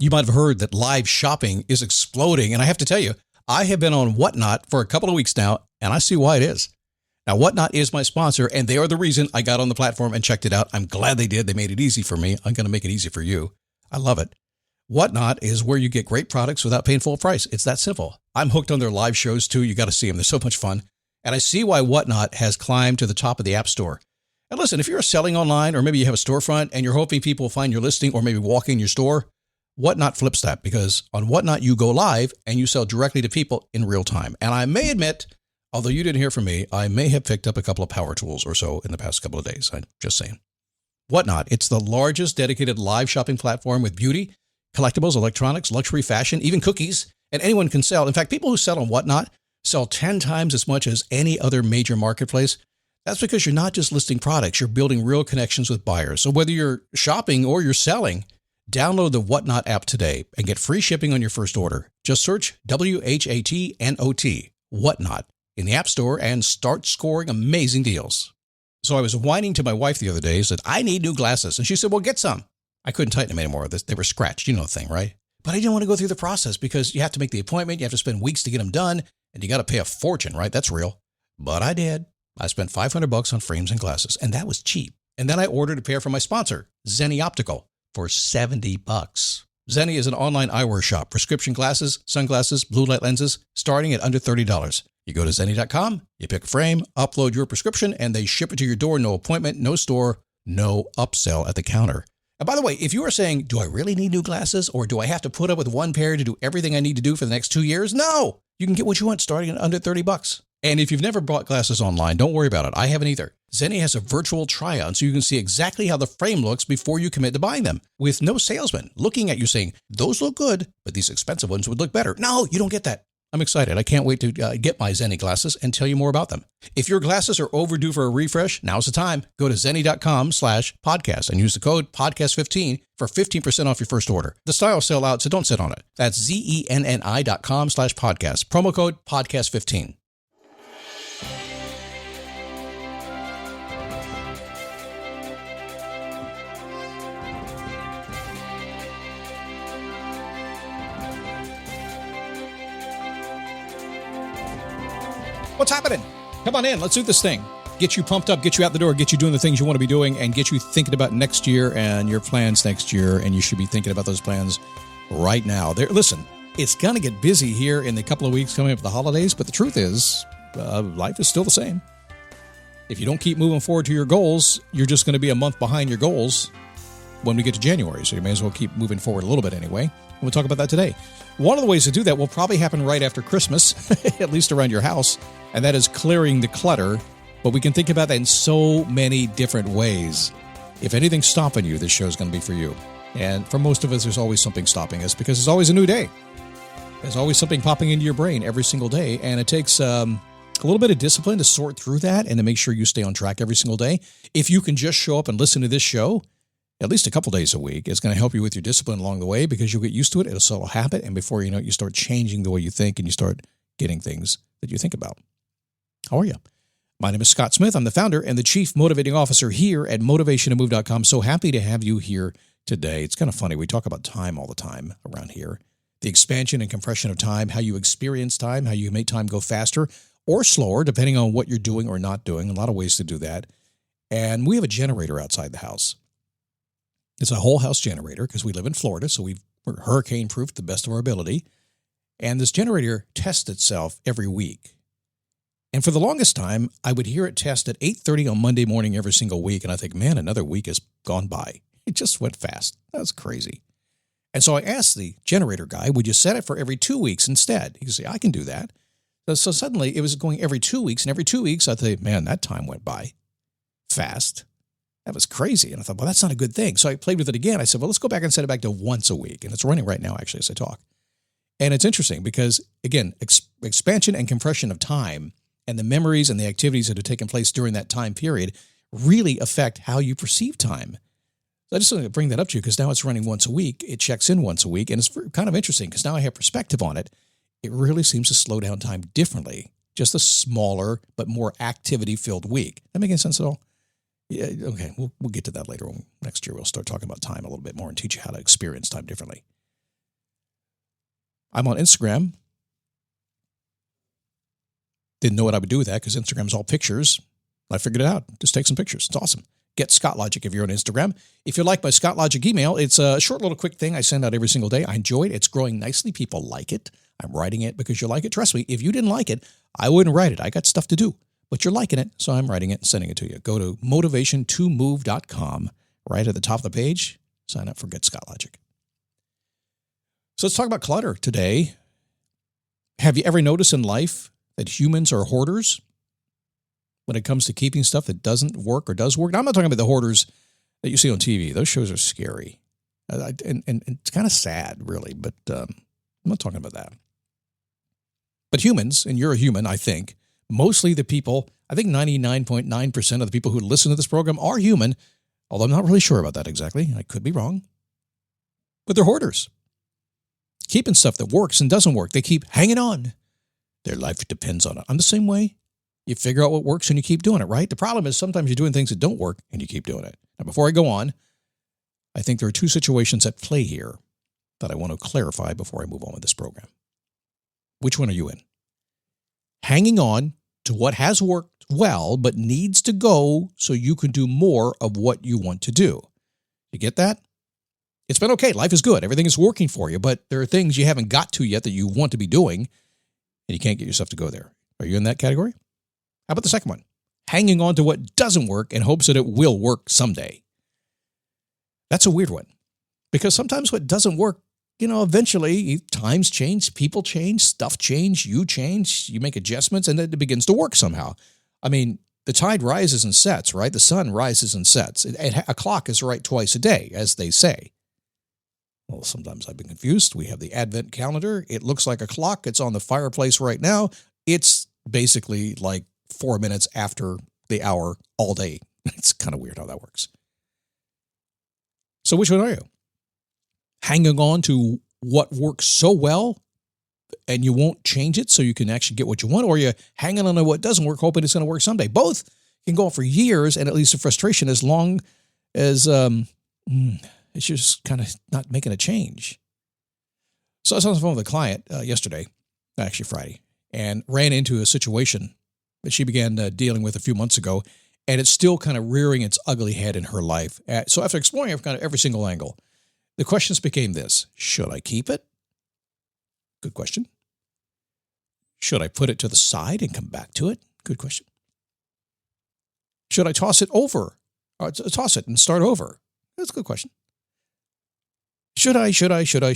You might have heard that live shopping is exploding. And I have to tell you, I have been on Whatnot for a couple of weeks now, and I see why it is. Now, Whatnot is my sponsor, and they are the reason I got on the platform and checked it out. I'm glad they did. They made it easy for me. I'm going to make it easy for you. I love it. Whatnot is where you get great products without paying full price. It's that simple. I'm hooked on their live shows, too. You got to see them. They're so much fun. And I see why Whatnot has climbed to the top of the App Store. And listen, if you're selling online, or maybe you have a storefront and you're hoping people will find your listing or maybe walk in your store, Whatnot flips that, because on Whatnot, you go live and you sell directly to people in real time. And I may admit, although you didn't hear from me, I may have picked up a couple of power tools or so in the past couple of days. I'm just saying. Whatnot, it's the largest dedicated live shopping platform with beauty, collectibles, electronics, luxury, fashion, even cookies, and anyone can sell. In fact, people who sell on Whatnot sell 10 times as much as any other major marketplace. That's because you're not just listing products, you're building real connections with buyers. So whether you're shopping or you're selling, download the Whatnot app today and get free shipping on your first order. Just search WHATNOT, Whatnot, in the App Store and start scoring amazing deals. So I was whining to my wife the other day, said, I need new glasses. And she said, well, get some. I couldn't tighten them anymore. They were scratched. You know the thing, right? But I didn't want to go through the process because you have to make the appointment. You have to spend weeks to get them done. And you got to pay a fortune, right? That's real. But I did. I spent $500 on frames and glasses, and that was cheap. And then I ordered a pair from my sponsor, Zenni Optical, for $70. Zenni is an online eyewear shop, prescription glasses, sunglasses, blue light lenses, starting at under $30. You go to Zenni.com, you pick a frame, upload your prescription, and they ship it to your door. No appointment, no store, no upsell at the counter. And by the way, if you are saying, do I really need new glasses, or do I have to put up with one pair to do everything I need to do for the next 2 years? No! You can get what you want starting at under $30. And if you've never bought glasses online, don't worry about it. I haven't either. Zenni has a virtual try-on so you can see exactly how the frame looks before you commit to buying them, with no salesman looking at you saying, those look good, but these expensive ones would look better. No, you don't get that. I'm excited. I can't wait to get my Zenni glasses and tell you more about them. If your glasses are overdue for a refresh, now's the time. Go to Zenni.com/podcast and use the code podcast15 for 15% off your first order. The styles sell out, so don't sit on it. That's Zenni.com/podcast. Promo code podcast15. What's happening? Come on in. Let's do this thing. Get you pumped up, get you out the door, get you doing the things you want to be doing, and get you thinking about next year and your plans next year. And you should be thinking about those plans right now. Listen, it's going to get busy here in the couple of weeks coming up with the holidays, but the truth is, life is still the same. If you don't keep moving forward to your goals, you're just going to be a month behind your goals when we get to January. So you may as well keep moving forward a little bit anyway. And we'll talk about that today. One of the ways to do that will probably happen right after Christmas, at least around your house, and that is clearing the clutter. But we can think about that in so many different ways. If anything's stopping you, this show is going to be for you. And for most of us, there's always something stopping us because it's always a new day. There's always something popping into your brain every single day, and it takes a little bit of discipline to sort through that and to make sure you stay on track every single day. If you can just show up and listen to this show at least a couple days a week, it's going to help you with your discipline along the way because you'll get used to it. It'll settle a habit, and before you know it, you start changing the way you think and you start getting things that you think about. How are you? My name is Scott Smith. I'm the founder and the Chief Motivating Officer here at motivationtomove.com. So happy to have you here today. It's kind of funny. We talk about time all the time around here. The expansion and compression of time, how you experience time, how you make time go faster or slower, depending on what you're doing or not doing. A lot of ways to do that. And we have a generator outside the house. It's a whole house generator because we live in Florida, so we're hurricane-proof to the best of our ability. And this generator tests itself every week. And for the longest time, I would hear it test at 8:30 on Monday morning every single week, and I think, man, another week has gone by. It just went fast. That was crazy. And so I asked the generator guy, would you set it for every 2 weeks instead? He could say, I can do that. So suddenly it was going every 2 weeks, and every 2 weeks I thought, man, that time went by fast. That was crazy. And I thought, well, that's not a good thing. So I played with it again. I said, well, let's go back and set it back to once a week. And it's running right now, actually, as I talk. And it's interesting because, again, expansion and compression of time and the memories and the activities that have taken place during that time period really affect how you perceive time. So I just wanted to bring that up to you because now it's running once a week. It checks in once a week. And it's kind of interesting because now I have perspective on it. It really seems to slow down time differently. Just a smaller but more activity-filled week. That making sense at all? Yeah, okay, we'll get to that later. Next year we'll start talking about time a little bit more and teach you how to experience time differently. I'm on Instagram. Didn't know what I would do with that because Instagram's all pictures. I figured it out. Just take some pictures. It's awesome. Get Scott Logic if you're on Instagram. If you like my Scott Logic email, it's a short little quick thing I send out every single day. I enjoy it. It's growing nicely. People like it. I'm writing it because you like it. Trust me, if you didn't like it, I wouldn't write it. I got stuff to do. But you're liking it, so I'm writing it and sending it to you. Go to motivation2move.com. Right at the top of the page, sign up for Get Scott Logic. So let's talk about clutter today. Have you ever noticed in life that humans are hoarders when it comes to keeping stuff that doesn't work or does work? Now, I'm not talking about the hoarders that you see on TV. Those shows are scary. And it's kind of sad, really, but I'm not talking about that. But humans, and you're a human, I think, mostly the people, I think 99.9% of the people who listen to this program are human, although I'm not really sure about that exactly. I could be wrong. But they're hoarders. Keeping stuff that works and doesn't work. They keep hanging on. Their life depends on it. I'm the same way. You figure out what works and you keep doing it, right? The problem is sometimes you're doing things that don't work and you keep doing it. Now, before I go on, I think there are two situations at play here that I want to clarify before I move on with this program. Which one are you in? Hanging on to what has worked well but needs to go so you can do more of what you want to do. You get that? It's been okay. Life is good. Everything is working for you, but there are things you haven't got to yet that you want to be doing, and you can't get yourself to go there. Are you in that category? How about the second one? Hanging on to what doesn't work in hopes that it will work someday. That's a weird one, because sometimes what doesn't work, eventually times change, people change, stuff change, you make adjustments, and then it begins to work somehow. I mean, the tide rises and sets, right? The sun rises and sets. A clock is right twice a day, as they say. Well, sometimes I've been confused. We have the Advent calendar. It looks like a clock. It's on the fireplace right now. It's basically like 4 minutes after the hour all day. It's kind of weird how that works. So which one are you? Hanging on to what works so well and you won't change it so you can actually get what you want, or you're hanging on to what doesn't work, hoping it's going to work someday. Both can go on for years and it leads to frustration as long as it's just kind of not making a change. So I was on the phone with a client yesterday, actually Friday, and ran into a situation that she began dealing with a few months ago, and it's still kind of rearing its ugly head in her life. So after exploring kind of every single angle, the questions became this: should I keep it? Good question. Should I put it to the side and come back to it? Good question. Should I toss it over? Or toss it and start over? That's a good question. Should I? Would I? Could I?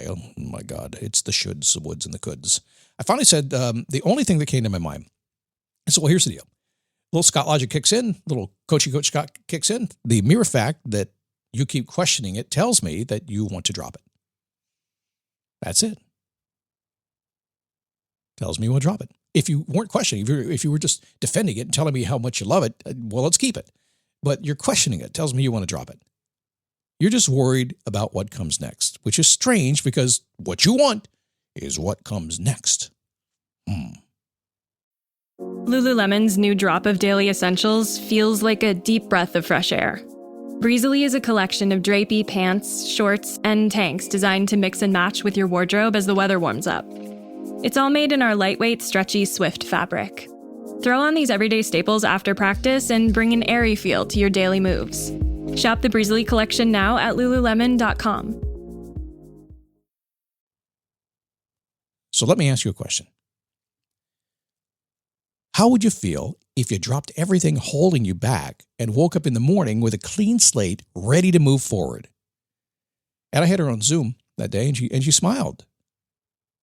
Oh my God. It's the shoulds, the woulds, and the coulds. I finally said the only thing that came to my mind. So, well, here's the deal. Little Scott Logic kicks in, little Coach Scott kicks in. The mere fact that you keep questioning it tells me that you want to drop it. That's it. Tells me you want to drop it. If you weren't questioning, if you were just defending it and telling me how much you love it, well, let's keep it. But you're questioning it. Tells me you want to drop it. You're just worried about what comes next, which is strange because what you want is what comes next. Lululemon's new drop of daily essentials feels like a deep breath of fresh air. Breezily is a collection of drapey pants, shorts, and tanks designed to mix and match with your wardrobe as the weather warms up. It's all made in our lightweight, stretchy Swift fabric. Throw on these everyday staples after practice and bring an airy feel to your daily moves. Shop the Breezily collection now at lululemon.com. So let me ask you a question. How would you feel if you dropped everything holding you back and woke up in the morning with a clean slate, ready to move forward? And I had her on Zoom that day, and she smiled.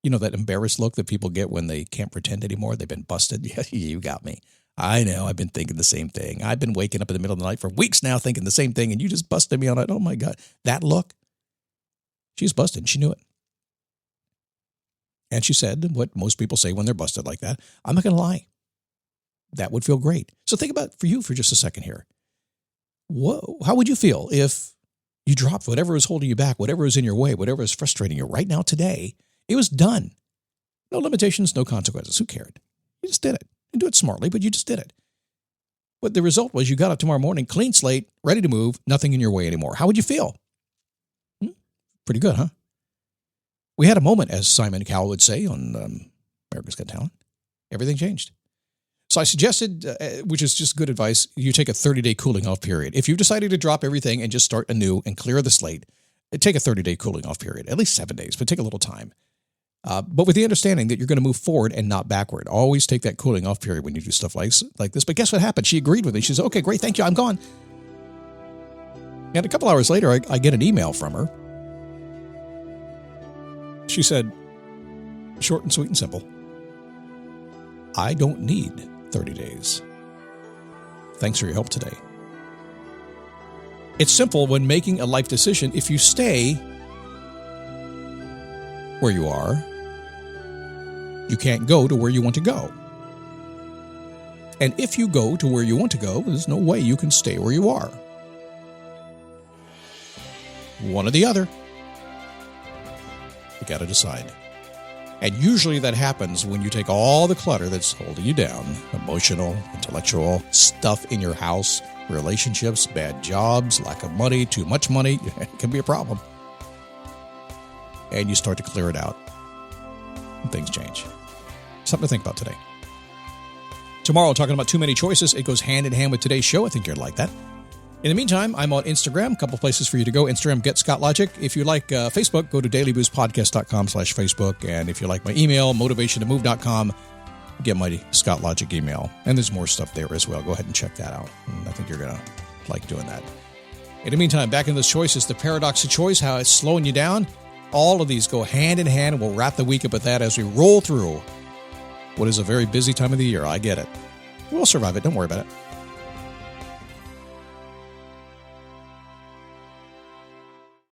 You know that embarrassed look that people get when they can't pretend anymore? They've been busted. Yeah, you got me. I know. I've been thinking the same thing. I've been waking up in the middle of the night for weeks now thinking the same thing, and you just busted me on it. Oh, my God. That look, she's busted. She knew it. And she said what most people say when they're busted like that. I'm not going to lie. That would feel great. So think about for you for just a second here. How would you feel if you dropped whatever was holding you back, whatever was in your way, whatever is frustrating you right now today? It was done. No limitations, no consequences. Who cared? You just did it. You do it smartly, but you just did it. But the result was you got up tomorrow morning, clean slate, ready to move, nothing in your way anymore. How would you feel? Pretty good, huh? We had a moment, as Simon Cowell would say on America's Got Talent. Everything changed. So I suggested, which is just good advice, you take a 30-day cooling off period. If you've decided to drop everything and just start anew and clear the slate, take a 30-day cooling off period, at least 7 days, but take a little time. But with the understanding that you're going to move forward and not backward. Always take that cooling off period when you do stuff like this. But guess what happened? She agreed with me. She said, okay, great, thank you, I'm gone. And a couple hours later, I get an email from her. She said, short and sweet and simple, I don't need 30 days. Thanks for your help today. It's simple when making a life decision. If you stay where you are, you can't go to where you want to go. And if you go to where you want to go, there's no way you can stay where you are. One or the other. You got to decide. And usually that happens when you take all the clutter that's holding you down, emotional, intellectual, stuff in your house, relationships, bad jobs, lack of money, too much money. It can be a problem. And you start to clear it out. And things change. Something to think about today. Tomorrow, talking about too many choices. It goes hand in hand with today's show. I think you'd like that. In the meantime, I'm on Instagram. A couple places for you to go. Instagram, Get Scott Logic. If you like Facebook, go to dailyboostpodcast.com/Facebook. And if you like my email, motivationtomove.com, get my Scott Logic email. And there's more stuff there as well. Go ahead and check that out. And I think you're going to like doing that. In the meantime, back in those choices, the paradox of choice, how it's slowing you down. All of these go hand in hand. We'll wrap the week up with that as we roll through what is a very busy time of the year. I get it. We'll survive it. Don't worry about it.